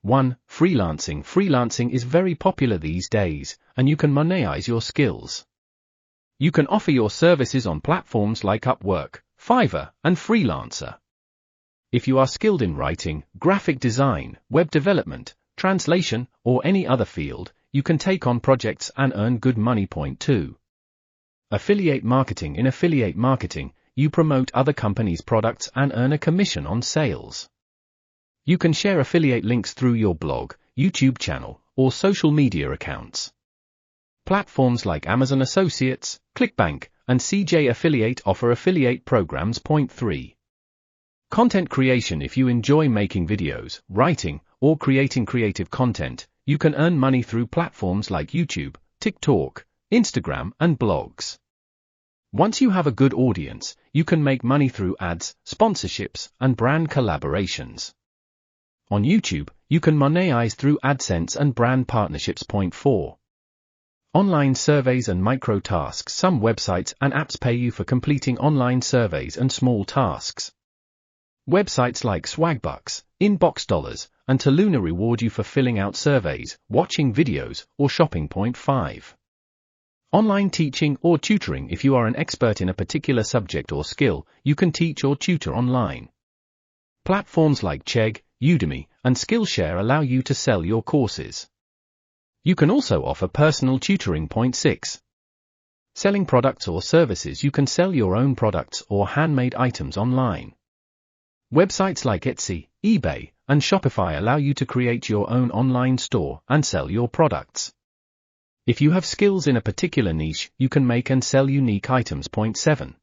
1. Freelancing. Freelancing is very popular these days, and you can monetize your skills. You can offer your services on platforms like Upwork, Fiverr, and Freelancer. If you are skilled in writing, graphic design, web development, translation, or any other field, you can take on projects and earn good money. 2. Affiliate marketing. In affiliate marketing, you promote other companies' products and earn a commission on sales. You can share affiliate links through your blog, YouTube channel, or social media accounts. Platforms like Amazon Associates, ClickBank, and CJ Affiliate offer affiliate programs. 3. Content creation. If you enjoy making videos, writing, or creating creative content, you can earn money through platforms like YouTube, TikTok, Instagram, and blogs. Once you have a good audience, you can make money through ads, sponsorships, and brand collaborations. On YouTube, you can monetize through AdSense and brand partnerships. 4. Online surveys and micro-tasks. Some websites and apps pay you for completing online surveys and small tasks. Websites like Swagbucks, Inbox, and Taluna reward you for filling out surveys, watching videos, or shopping. 5. Online teaching or tutoring. If you are an expert in a particular subject or skill, you can teach or tutor online. Platforms like Chegg, Udemy, and Skillshare allow you to sell your courses. You can also offer personal tutoring. 6. Selling products or services. You can sell your own products or handmade items online. Websites like Etsy, eBay, and Shopify allow you to create your own online store and sell your products. If you have skills in a particular niche, you can make and sell unique items. 7.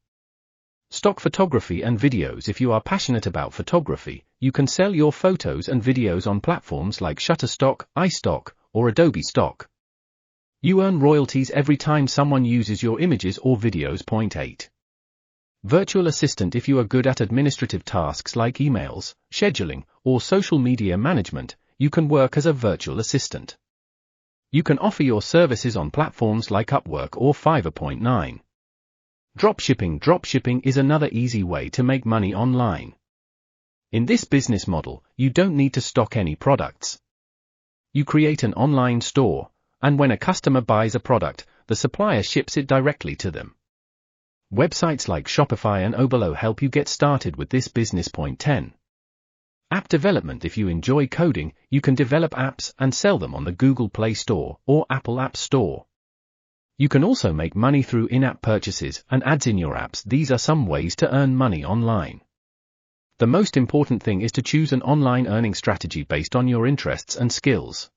Stock photography and videos. If you are passionate about photography, you can sell your photos and videos on platforms like Shutterstock, iStock, or Adobe Stock. You earn royalties every time someone uses your images or videos. 8. Virtual assistant. If you are good at administrative tasks like emails, scheduling, or social media management, you can work as a virtual assistant. You can offer your services on platforms like Upwork or Fiverr. 9. Dropshipping. Dropshipping is another easy way to make money online. In this business model, you don't need to stock any products. You create an online store, and when a customer buys a product, the supplier ships it directly to them. Websites like Shopify and Oberlo help you get started with this business. 10. App development. If you enjoy coding, you can develop apps and sell them on the Google Play Store or Apple App Store. You can also make money through in-app purchases and ads in your apps. These are some ways to earn money online. The most important thing is to choose an online earning strategy based on your interests and skills.